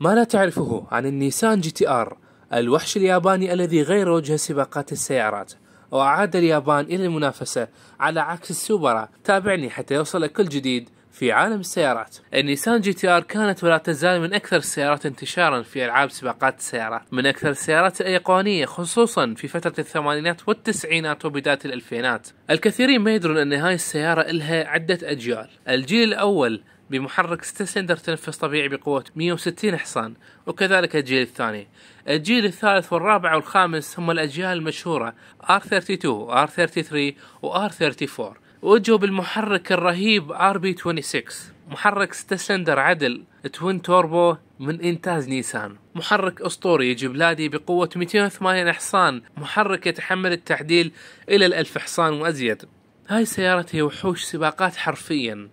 ما لا تعرفه عن النيسان جي تي آر، الوحش الياباني الذي غير وجه سباقات السيارات وأعاد اليابان إلى المنافسة على عكس السوبرا. تابعني حتى يوصل كل جديد في عالم السيارات. النيسان جي تي آر كانت ولا تزال من أكثر السيارات انتشارا في ألعاب سباقات السيارات، من أكثر السيارات الأيقونية خصوصا في فترة الثمانينات والتسعينات وبداية الألفينات. الكثيرين ما يدرون أن هاي السيارة إلها عدة أجيال. الجيل الأول بمحرك 6 سلندر تنفس طبيعي بقوة 160 حصان، وكذلك الجيل الثاني. الجيل الثالث والرابع والخامس هم الأجيال المشهورة R32 R33 و R34، وجوا بالمحرك الرهيب RB26، محرك 6 سلندر عدل توين توربو من إنتاج نيسان، محرك أسطوري يجي بلادي بقوة 280 حصان، محرك يتحمل التعديل إلى 1000 حصان وأزيد. هاي السيارة هي وحوش سباقات حرفيا،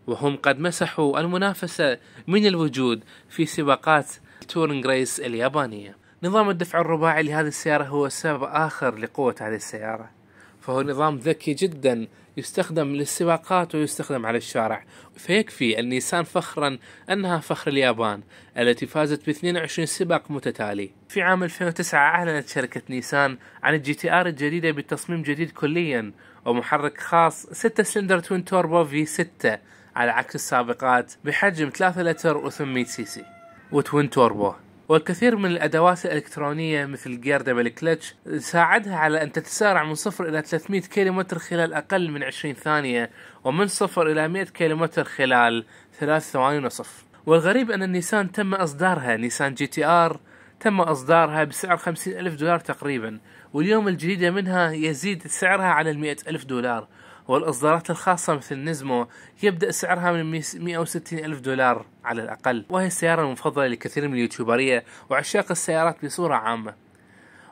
وهم قد مسحوا المنافسة من الوجود في سباقات التورنج ريس اليابانية. نظام الدفع الرباعي لهذه السيارة هو سبب آخر لقوة هذه السيارة، فهو نظام ذكي جدا يستخدم للسباقات ويستخدم على الشارع. فيكفي النيسان فخرا أنها فخر اليابان التي فازت ب 22 سباق متتالي. في عام 2009 أعلنت شركة نيسان عن الجي تي آر الجديدة بتصميم جديد كليا ومحرك خاص 6 سلندر توين توربو V6 على عكس السابقات بحجم 3 لتر و800 سي سي وتوين توربو، والكثير من الأدوات الإلكترونية مثل جير دبل كلتش ساعدها على أن تتسارع من 0 إلى 300 كيلومتر خلال أقل من 20 ثانية، ومن 0 إلى 100 كيلومتر خلال 3 ثواني ونصف. والغريب أن النيسان تم إصدارها، نيسان جي تي آر تم إصدارها بسعر $50,000 تقريبا، واليوم الجديدة منها يزيد سعرها على $100,000، والإصدارات الخاصة مثل نيزمو يبدأ سعرها من $160,000 على الأقل، وهي السيارة المفضلة لكثير من اليوتيوبرية وعشاق السيارات بصورة عامة.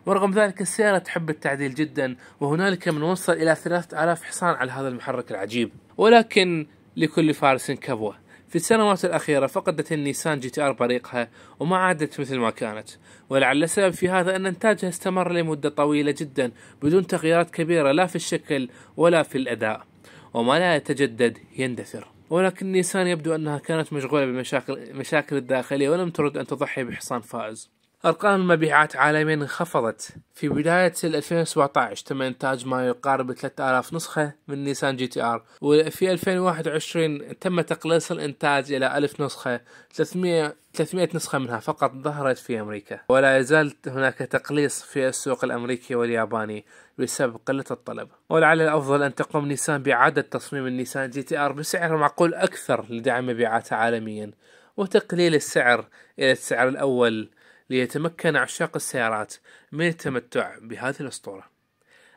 ورغم ذلك السيارة تحب التعديل جدا، وهنالك من وصل إلى 3000 حصان على هذا المحرك العجيب. ولكن لكل فارس كبوة. في السنوات الأخيرة فقدت النيسان جي تي آر بريقها وما عادت مثل ما كانت، ولعل السبب في هذا أن إنتاجها استمر لمدة طويلة جدا بدون تغييرات كبيرة لا في الشكل ولا في الأداء، وما لا يتجدد يندثر. ولكن نيسان يبدو أنها كانت مشغولة بالمشاكل الداخلية ولم ترد أن تضحي بحصان فائز. أرقام المبيعات عالميا انخفضت. في بداية 2017 تم إنتاج ما يقارب 3000 نسخة من نيسان جي تي آر، وفي 2021 تم تقليص الإنتاج إلى 1000 نسخة، 300 نسخة منها فقط ظهرت في أمريكا، ولا يزال هناك تقليص في السوق الأمريكي والياباني بسبب قلة الطلب. ولعل الأفضل أن تقوم نيسان بإعادة تصميم النيسان جي تي آر بسعر معقول أكثر لدعم مبيعاتها عالميا، وتقليل السعر إلى السعر الأول ليتمكن عشاق السيارات من التمتع بهذه الأسطورة.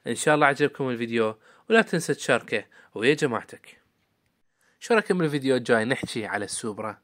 إن شاء الله عجبكم الفيديو، ولا تنسى تشاركه ويا جماعتك. شاركوا بالفيديو الجاي نحكي على السوبرا.